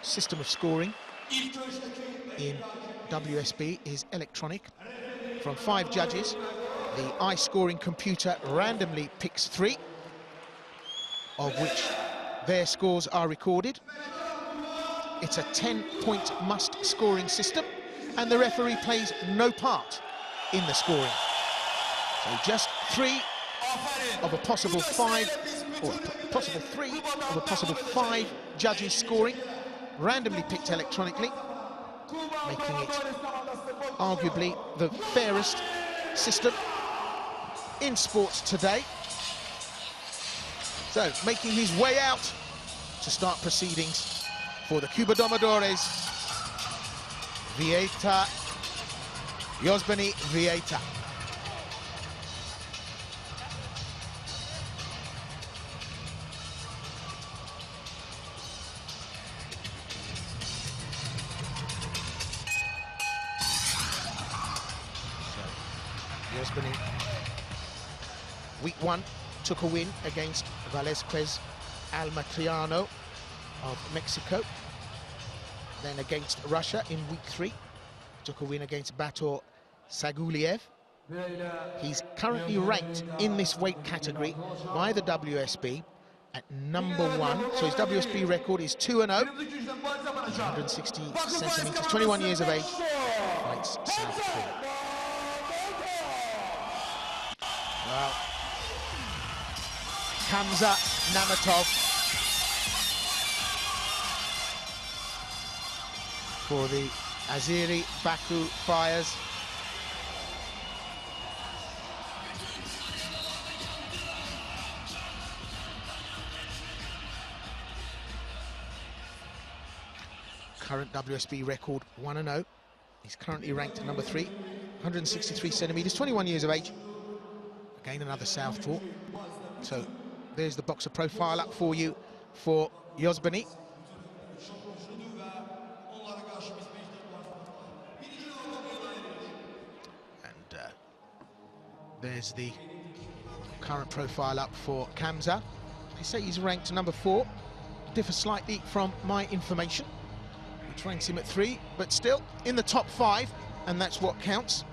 system of scoring in WSB is electronic. From 5 judges, the eye-scoring computer randomly picks 3, of which their scores are recorded. It's a 10-point must-scoring system, and the referee plays no part in the scoring. So just 3 of a possible 5, or a possible 3 of a possible 5 judges scoring, randomly picked electronically, making it arguably the fairest system in sports today. So, making his way out to start proceedings for the Cuba Domadores, VEITIA, Yosbany VEITIA. Yosbany, week 1, took a win against Velasquez Almatriano of Mexico. Then against Russia in week 3, took a win against Bator Saguliev. He's currently ranked in this weight category by the WSB at number 1. So his WSB record is 2-0. 160 centimeters, 21 years of age, fights southpaw. Well, Khamza NAMETOV for the Azeri Baku Friars. Current WSB record 1-0. He's currently ranked number 3, 163 centimeters, 21 years of age. Again, another southpaw. So there's the boxer profile up for you for Yosbany. And there's the current profile up for Khamza. They say he's ranked number 4. Differs slightly from my information, which ranks him at 3, but still in the top 5, and that's what counts.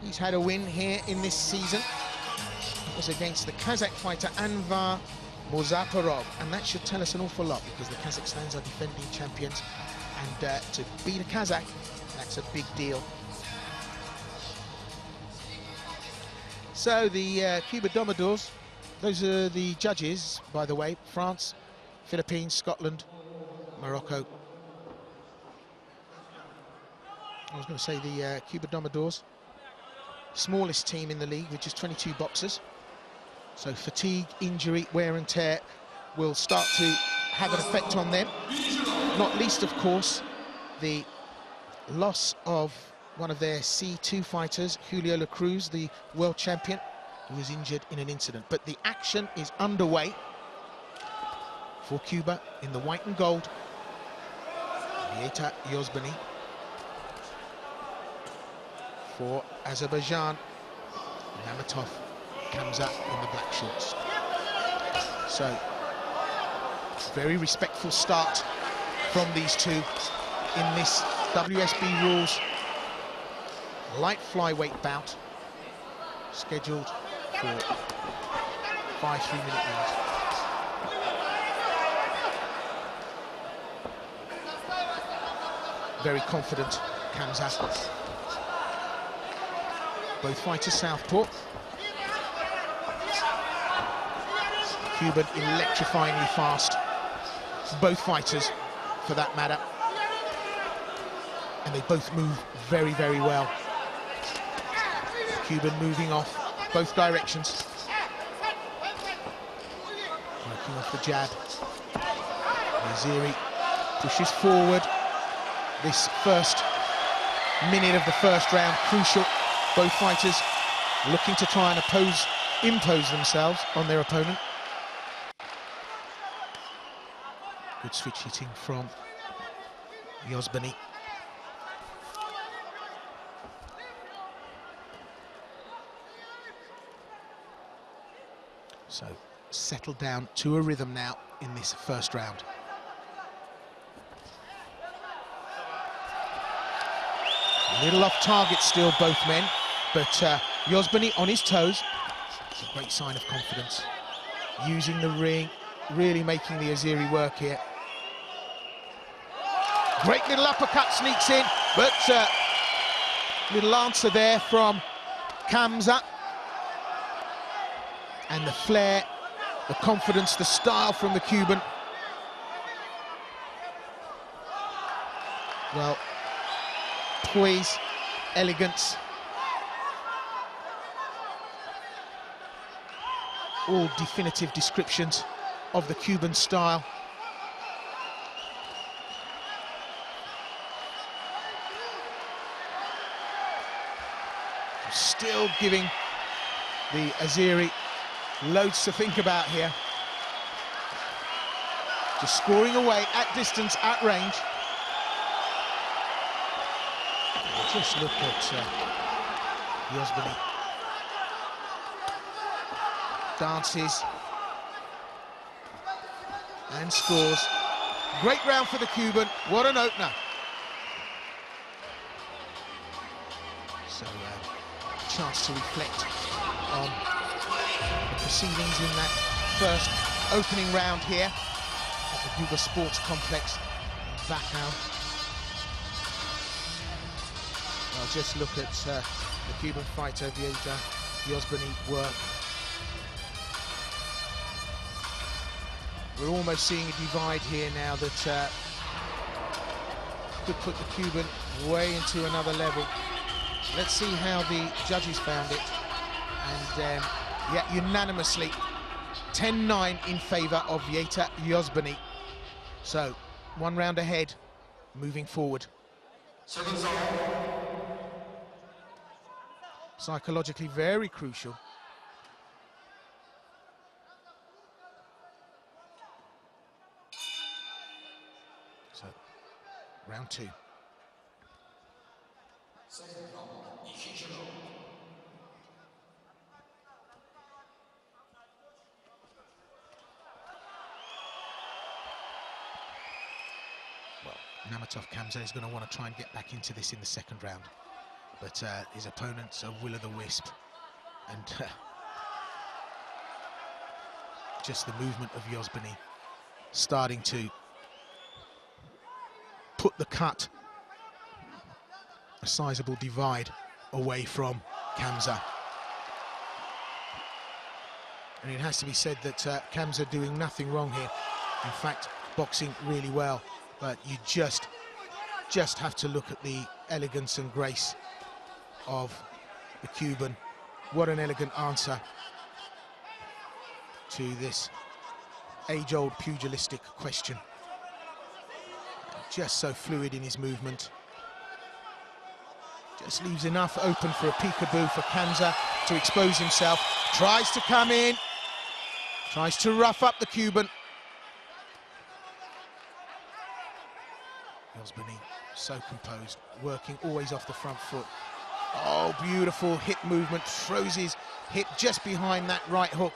He's had a win here in this season. It was against the Kazakh fighter Anvar Muzafarov, and that should tell us an awful lot, because the Kazakhstans are defending champions, and to beat a Kazakh, that's a big deal. So the Cuba Domadores, those are the judges, by the way: France, Philippines, Scotland, Morocco. I was going to say the Cuba Domadores, smallest team in the league with just 22 boxers. So fatigue, injury, wear and tear will start to have an effect on them. Not least, of course, the loss of one of their C2 fighters, Julio La Cruz, the world champion, who was injured in an incident. But the action is underway for Cuba in the white and gold. VEITIA Yosbany. For Azerbaijan, NAMETOV, Khamza in the black shorts. So, very respectful start from these two in this WSB rules light flyweight bout, scheduled for 5 3-minute rounds. Very confident Khamza. Both fighters southpaw. Cuban electrifyingly fast. Both fighters, for that matter. And they both move very, very well. Cuban moving off both directions. Working off the jab. Azeri pushes forward. This first minute of the first round, crucial. Both fighters looking to try and impose themselves on their opponent. Good switch hitting from Yosbany. So settled down to a rhythm now. in this first round. A little off target still, both men, but Yosbany on his toes. It's a great sign of confidence. Using the ring, really making the Azeri work here. Great little uppercut sneaks in, but little answer there from Khamza. And the flair, the confidence, the style from the Cuban. Well, poise, elegance, all definitive descriptions of the Cuban style. Still giving the Azeri loads to think about here. Just scoring away at distance, at range. Just look at Yosbany. Dances and scores. Great round for the Cuban. What an opener. So, chance to reflect on the proceedings in that first opening round here at the Cuba Sports Complex, Baku. Well, just look at the Cuban fighter, VEITIA, Yosbany work. We're almost seeing a divide here now that could put the Cuban way into another level. Let's see how the judges found it. And yeah, unanimously 10-9 in favour of VEITIA Yosbany. So, one round ahead, moving forward. Psychologically very crucial. So, round two. Well, NAMETOV Khamza is going to want to try and get back into this in the second round. But his opponent's a will-o'-the-wisp, and just the movement of Yosbany starting to put the cut, a sizable divide away from Khamza. And it has to be said that Khamza doing nothing wrong here. In fact, boxing really well, but you just have to look at the elegance and grace of the Cuban. What an elegant answer to this age-old pugilistic question. Just so fluid in his movement. Just leaves enough open for a peekaboo for Khamza to expose himself. Tries to come in. Tries to rough up the Cuban. Yosbany so composed, working always off the front foot. Oh, beautiful hip movement, throws his hip just behind that right hook.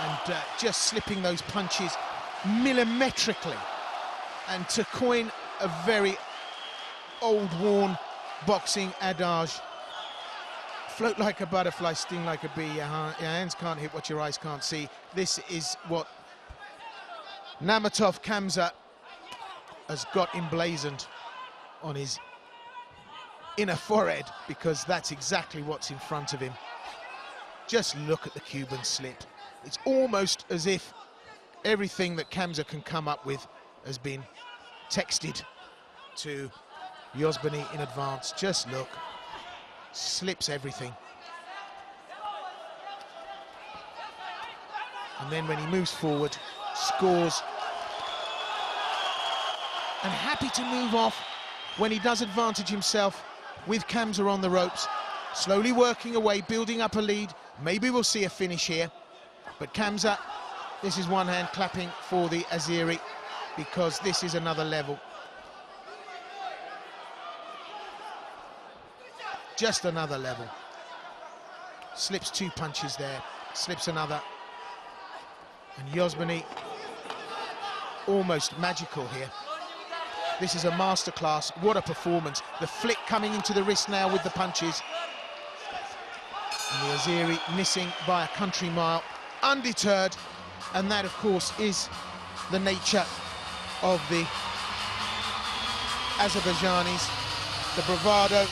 And just slipping those punches millimetrically. And to coin a very old, worn boxing adage, float like a butterfly, sting like a bee. Your hands can't hit what your eyes can't see. This is what NAMETOV Khamza has got emblazoned on his inner forehead, because that's exactly what's in front of him. Just look at the Cuban slip. It's almost as if everything that Khamza can come up with has been texted to Yosbany in advance. Just look, slips everything. And then when he moves forward, scores. And happy to move off when he does advantage himself with Khamza on the ropes. Slowly working away, building up a lead. Maybe we'll see a finish here. But Khamza, this is one hand clapping for the Azeri, because this is another level. just another level. Slips 2 punches there, slips another. And Yosbany, almost magical here. This is a masterclass. What a performance. The flick coming into the wrist now with the punches. And the Azeri missing by a country mile, undeterred. And that, of course, is the nature of the Azerbaijanis. The bravado,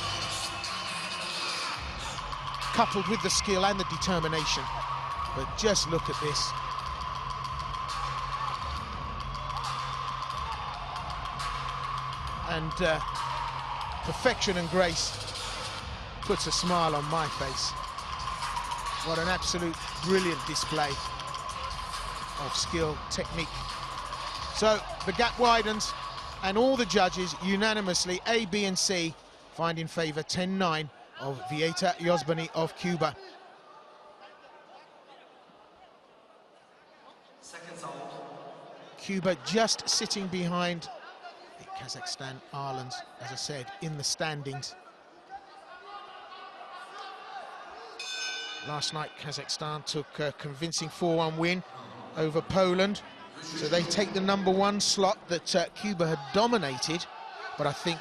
coupled with the skill and the determination. But just look at this. And perfection and grace puts a smile on my face. What an absolute brilliant display of skill, technique. So the gap widens, and all the judges unanimously, A, B and C, find in favour 10-9 of VEITIA Yosbany of Cuba. Cuba just sitting behind Kazakhstan, Ireland, as I said, in the standings. Last night, Kazakhstan took a convincing 4-1 win over Poland. So they take the #1 slot that Cuba had dominated. But I think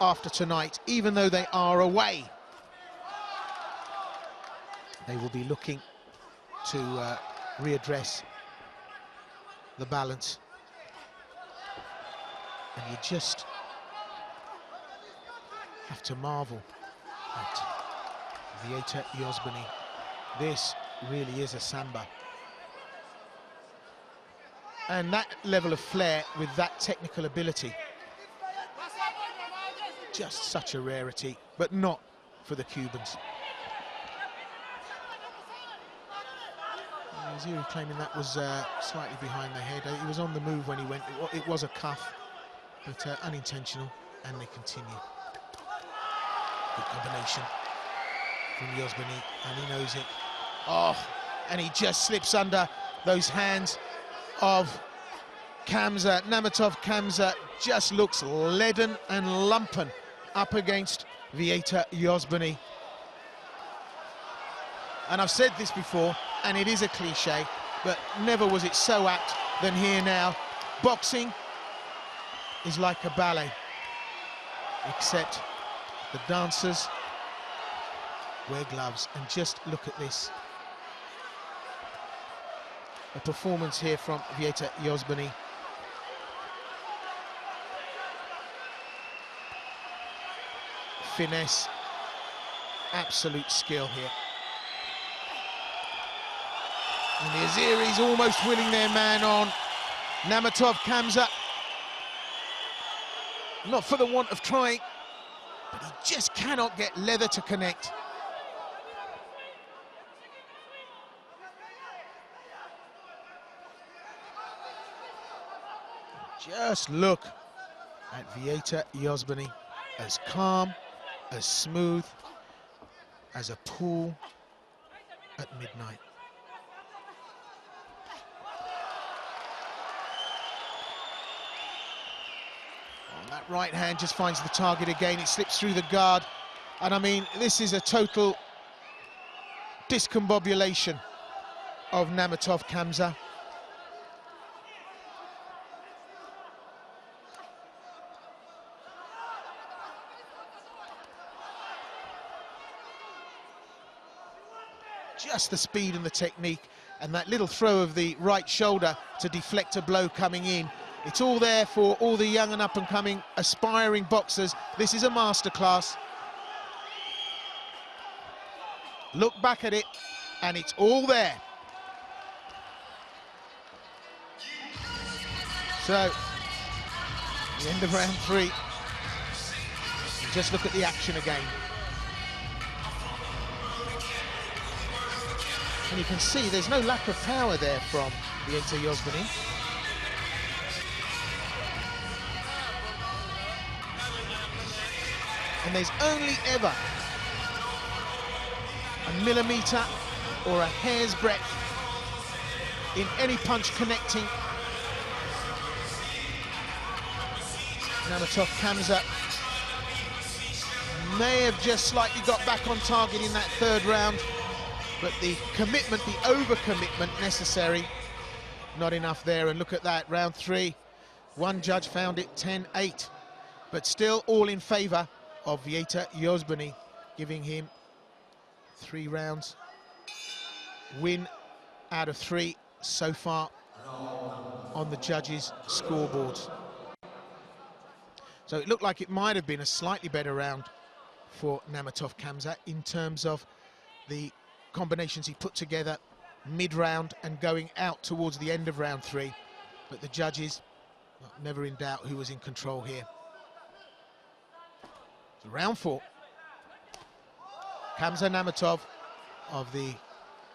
after tonight, even though they are away, they will be looking to readdress the balance. And you just have to marvel at VEITIA Yosbany. This really is a samba. And that level of flair with that technical ability, just such a rarity, but not for the Cubans. Azeri claiming that was slightly behind the head. He was on the move when he went. It was a cuff, but unintentional, and they continue. Good combination from Yosbany, and he knows it. Oh, and he just slips under those hands of Khamza. NAMETOV Khamza just looks leaden and lumpen up against VEITIA Yosbany. And I've said this before, and it is a cliche, but never was it so apt than here now. Boxing is like a ballet, except the dancers wear gloves. And just look at this. A performance here from VEITIA Yosbany. Finesse, absolute skill here. And the Azeris almost willing their man on. NAMETOV Khamza, not for the want of trying, but he just cannot get leather to connect. Just look at VEITIA Yosbany, as calm, as smooth as a pool at midnight. Oh, that right hand just finds the target again. It slips through the guard. And I mean, this is a total discombobulation of NAMETOV Khamza. Just the speed and the technique, and that little throw of the right shoulder to deflect a blow coming in. It's all there for all the young and up-and-coming aspiring boxers. This is a masterclass. Look back at it, and it's all there. So, the end of round 3. And just look at the action again. And you can see there's no lack of power there from VEITIA Yosbany. And there's only ever a millimetre or a hair's breadth in any punch connecting. NAMETOV Khamza may have just slightly got back on target in that third round, but the commitment, the overcommitment necessary, not enough there. And look at that, round 3. One judge found it 10-8, but still all in favor of VEITIA Yosbany, giving him 3 rounds. Win out of 3 so far on the judges' scoreboards. So it looked like it might have been a slightly better round for NAMETOV Khamza in terms of the combinations he put together mid-round and going out towards the end of round 3. But the judges, well, never in doubt who was in control here. So round 4. Khamza NAMETOV of the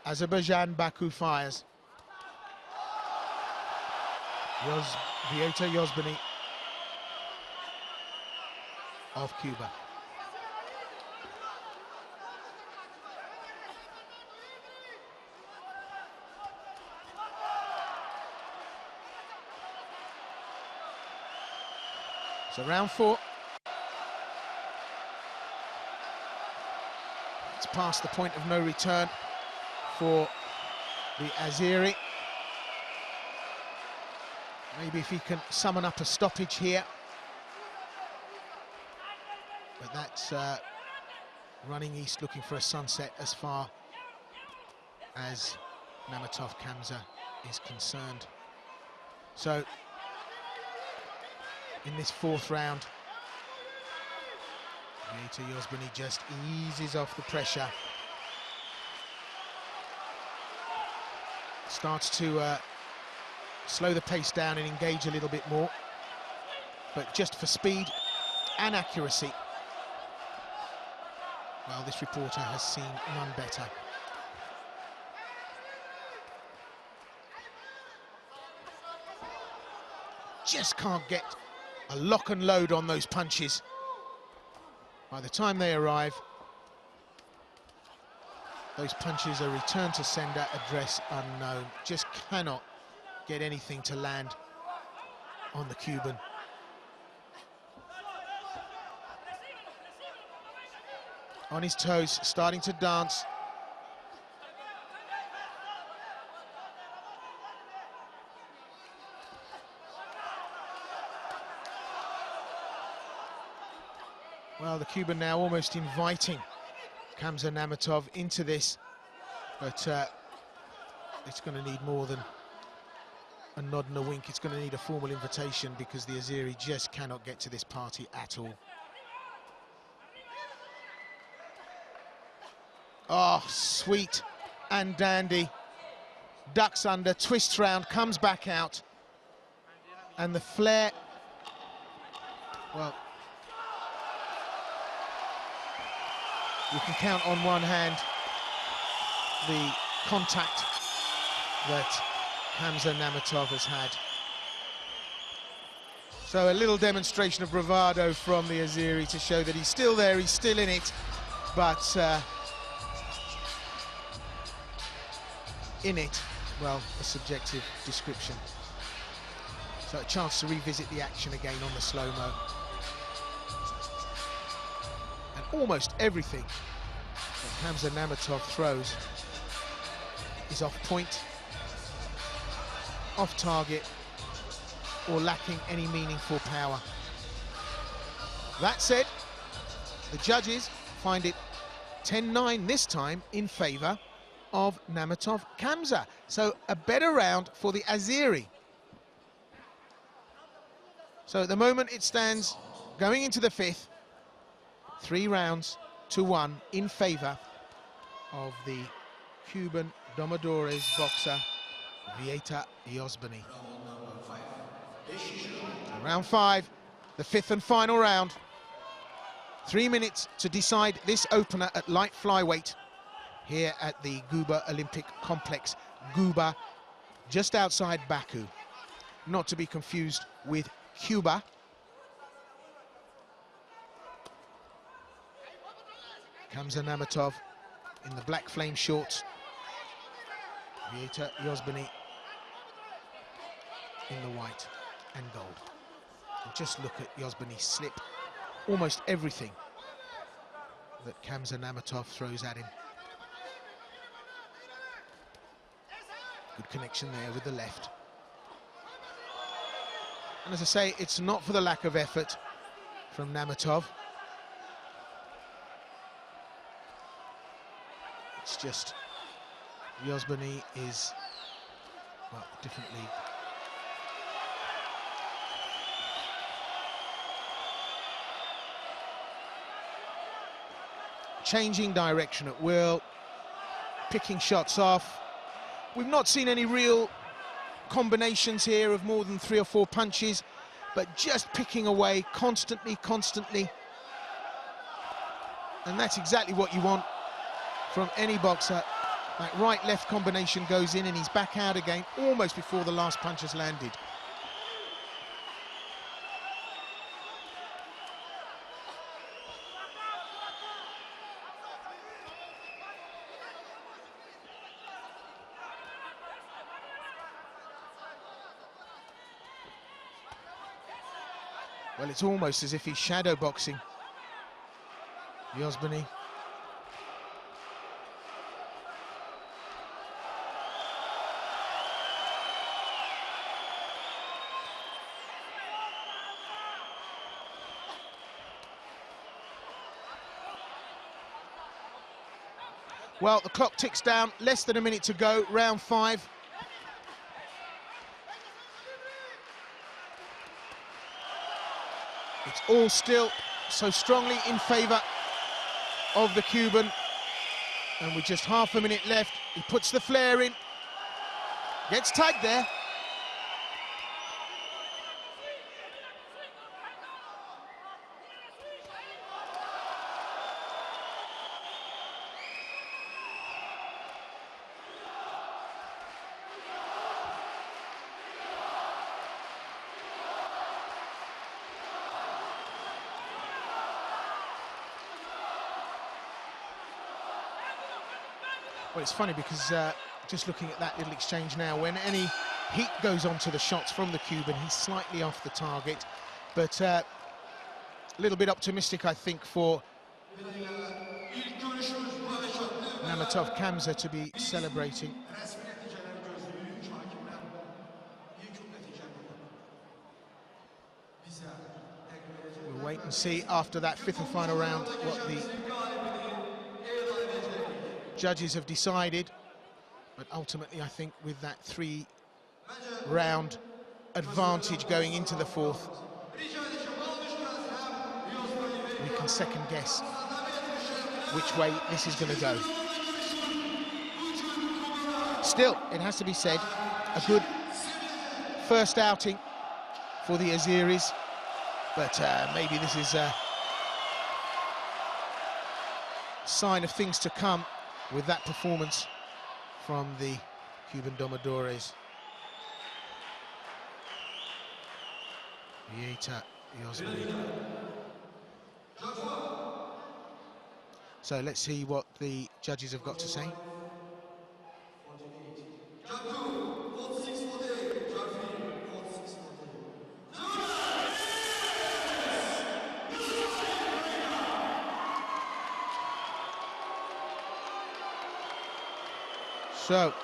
Azerbaijan Baku Fires. VEITIA Yosbany of Cuba. So round 4. It's past the point of no return for the Azeri. Maybe if he can summon up a stoppage here. But that's running east, looking for a sunset as far as NAMETOV Khamza is concerned. So in this 4th round, VEITIA Yosbany just eases off the pressure. Starts to slow the pace down and engage a little bit more. But just for speed and accuracy, well, this reporter has seen none better. Just can't get a lock and load on those punches. By the time they arrive, those punches are returned to sender, address unknown. Just cannot get anything to land on the Cuban. On his toes, starting to dance. Well, the Cuban now almost inviting Khamza NAMETOV into this, but it's going to need more than a nod and a wink. It's going to need a formal invitation, because the Azeri just cannot get to this party at all. Oh, sweet and dandy. Ducks under, twists round, comes back out. And the flare, well, you can count on one hand the contact that Khamza NAMETOV has had. So a little demonstration of bravado from the Azeri to show that he's still there, he's still in it, but in it, well, a subjective description. So a chance to revisit the action again on the slow-mo. And almost everything that Khamza NAMETOV throws is off point, off target, or lacking any meaningful power. That said, the judges find it 10-9 this time in favour of NAMETOV Khamza. So a better round for the Azeri. So at the moment it stands going into the 5th, 3 rounds to 1 in favour of the Cuban Domadores boxer VEITIA Yosbany. Round 5, the 5th and final round. 3 minutes to decide this opener at light flyweight here at the Cuba Olympic Complex. Cuba, just outside Baku. Not to be confused with Cuba. Khamza NAMETOV in the black flame shorts. VEITIA Yosbany in the white and gold. And just look at Yosbany slip almost everything that Khamza NAMETOV throws at him. Good connection there with the left. And as I say, it's not for the lack of effort from NAMETOV. It's just Yosbany is, well, a different league. Changing direction at will, picking shots off. We've not seen any real combinations here of more than 3 or 4 punches, but just picking away constantly. And that's exactly what you want from any boxer. That right-left combination goes in and he's back out again almost before the last punch has landed. Well, it's almost as if he's shadow boxing Yosbany. Well, the clock ticks down, less than a minute to go, round 5. It's all still so strongly in favour of the Cuban. And with just half a minute left, he puts the flare in, gets tagged there. Well, it's funny because just looking at that little exchange now, when any heat goes onto the shots from the Cuban, he's slightly off the target, but a little bit optimistic, I think, for NAMETOV Khamza to be celebrating. We'll wait and see after that 5th and final round what the judges have decided, but ultimately I think with that 3-round advantage going into the 4th, we can second guess which way this is going to go. Still, it has to be said, a good first outing for the Azeris, but maybe this is a sign of things to come with that performance from the Cuban Domadores. VEITIA, Yosbany. So let's see what the judges have got to say. So,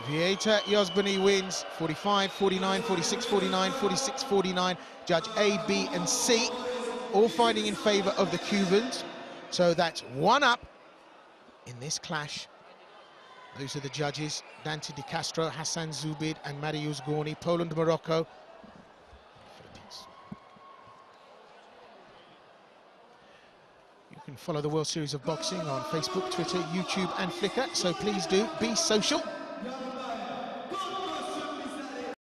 VEITIA Yosbany wins 45, 49, 46, 49, 46, 49. Judge A, B, and C, all finding in favour of the Cubans. So that's 1 up in this clash. Those are the judges: Dante Di Castro, Hassan Zubid, and Mariusz Gorni. Poland, Morocco. Philippines. You can follow the World Series of Boxing on Facebook, Twitter, YouTube, and Flickr. So please do be social.